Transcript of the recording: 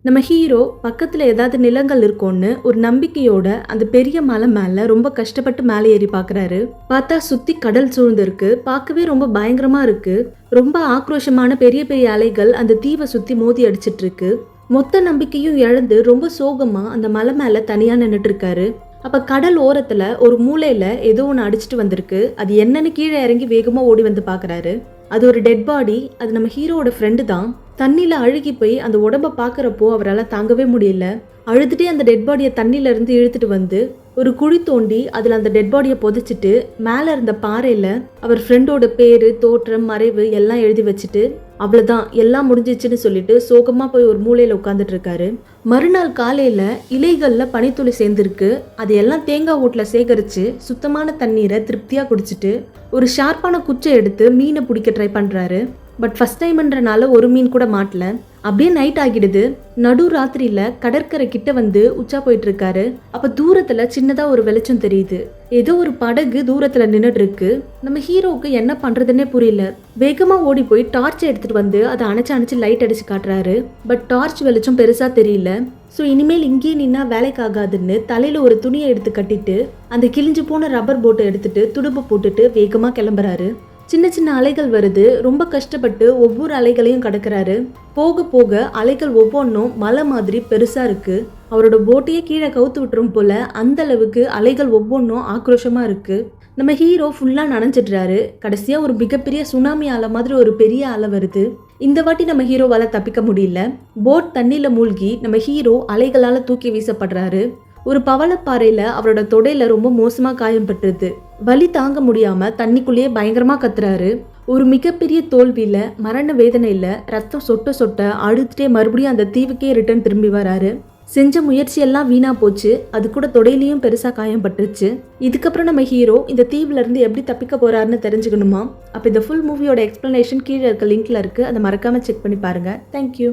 நம்ம ஹீரோ பக்கத்துல ஏதாவது நிலங்கள் இருக்கும்னு ஒரு நம்பிக்கையோட அந்த பெரிய மலை மேல ரொம்ப கஷ்டப்பட்டு மேலே ஏறி பாக்குறாரு. பார்த்தா சுத்தி கடல் சூழ்ந்து இருக்கு. பார்க்கவே ரொம்ப பயங்கரமா இருக்கு. ரொம்ப ஆக்ரோஷமான பெரிய பெரிய அலைகள் அந்த தீவை சுத்தி மோதி அடிச்சிட்டு இருக்கு. மொத்த நம்பிக்கையும் இழந்து ரொம்ப சோகமா அந்த மலை மேல தனியா நின்னுட்டு இருக்காரு. அப்ப கடல் ஓரத்துல ஒரு மூலையில ஏதோ ஒன்று அடிச்சிட்டு வந்திருக்கு. அது என்னன்னு கீழே இறங்கி வேகமா ஓடி வந்து பாக்குறாரு. அது ஒரு டெட் பாடி. அது நம்ம ஹீரோவோட ஃப்ரெண்டு தான். தண்ணியில அழுகி போய் அந்த உடம்ப பாக்குறப்போ அவரால் தாங்கவே முடியல. அழுதுட்டே அந்த டெட் பாடியை தண்ணியில இருந்து இழுத்துட்டு வந்து ஒரு குழி தோண்டி அதுல அந்த டெட் பாடியை புதைச்சிட்டு மேல இருந்த பாறையில அவர் ஃப்ரெண்டோட பேரு, தோற்றம், மறைவு எல்லாம் எழுதி வச்சுட்டு அவ்வளவுதான் எல்லாம் முடிஞ்சிச்சுன்னு சொல்லிட்டு சோகமா போய் ஒரு மூலையில உட்காந்துட்டு இருக்காரு. மறுநாள் காலையில இலைகள்ல பனித்துளி சேர்ந்துருக்கு. அது எல்லாம் தேங்காய் ஓட்டுல சேகரிச்சு சுத்தமான தண்ணீரை திருப்தியா குடிச்சிட்டு ஒரு ஷார்ப்பான குச்சை எடுத்து மீனை பிடிக்க ட்ரை பண்றாரு. பட் ஃபர்ஸ்ட் டைம்ன்றனால ஒரு மீன் கூட மாட்டல. அப்படியே நைட் ஆகிடுது. நடு ராத்திரியில கடற்கரை கிட்ட வந்து உச்சா போயிட்டு இருக்காரு. அப்ப தூரத்துல சின்னதா ஒரு வெளிச்சம் தெரியுது. ஏதோ ஒரு படகு தூரத்துல நின்னுட்டு இருக்கு. நம்ம ஹீரோவுக்கு என்ன பண்றதுன்னே புரியல. வேகமா ஓடி போய் டார்ச் எடுத்துட்டு வந்து அதை அணைச்சு லைட் அடிச்சு காட்டுறாரு. பட் டார்ச் வெளிச்சம் பெருசா தெரியல. ஸோ இனிமேல் இங்கேயே நின்னா வேலைக்கு ஆகாதுன்னு தலையில ஒரு துணியை எடுத்து கட்டிட்டு அந்த கிழிஞ்சு போன ரப்பர் போட்டை எடுத்துட்டு துடுப்பு போட்டுட்டு வேகமா கிளம்புறாரு. சின்ன சின்ன அலைகள் வருது. ரொம்ப கஷ்டப்பட்டு ஒவ்வொரு அலைகளையும் கடக்குறாரு. போக போக அலைகள் ஒவ்வொன்றும் மலை மாதிரி பெருசா இருக்கு. அவரோட போட்டையே கீழே கவுத்து விட்டுரும் போல அந்த அளவுக்கு அலைகள் ஒவ்வொன்றும் ஆக்ரோஷமா இருக்கு. நம்ம ஹீரோ ஃபுல்லா நனைஞ்சிடுறாரு. கடைசியா ஒரு மிகப்பெரிய சுனாமி அலை மாதிரி ஒரு பெரிய அலை வருது. இந்த வாட்டி நம்ம ஹீரோவால தப்பிக்க முடியல. போட் தண்ணியில மூழ்கி நம்ம ஹீரோ அலைகளால தூக்கி வீசப்படுறாரு. ஒரு பவளப்பாறையில அவரோட தொடையில ரொம்ப மோசமா காயம் பட்டுருது. வலி தாங்க முடியாம தண்ணிக்குள்ளேயே பயங்கரமா கத்துறாரு. ஒரு மிகப்பெரிய தோல்வியில மரண வேதனையில ரத்தம் சொட்ட சொட்ட அழுதுட்டே மறுபடியும் அந்த தீவுக்கே ரிட்டர்ன் திரும்பி வராரு. செஞ்ச முயற்சி எல்லாம் வீணா போச்சு. அது கூட தொடையிலையும் பெருசா காயம் பட்டுருச்சு. இதுக்கப்புறம் நம்ம ஹீரோ இந்த தீவுல இருந்து எப்படி தப்பிக்க போறாருன்னு தெரிஞ்சுக்கணுமா? அப்ப இந்த ஃபுல் மூவியோட எக்ஸ்பிளனேஷன் கீழே இருக்க லிங்க்ல இருக்கு. அதை மறக்காம செக் பண்ணி பாருங்க. தேங்க்யூ.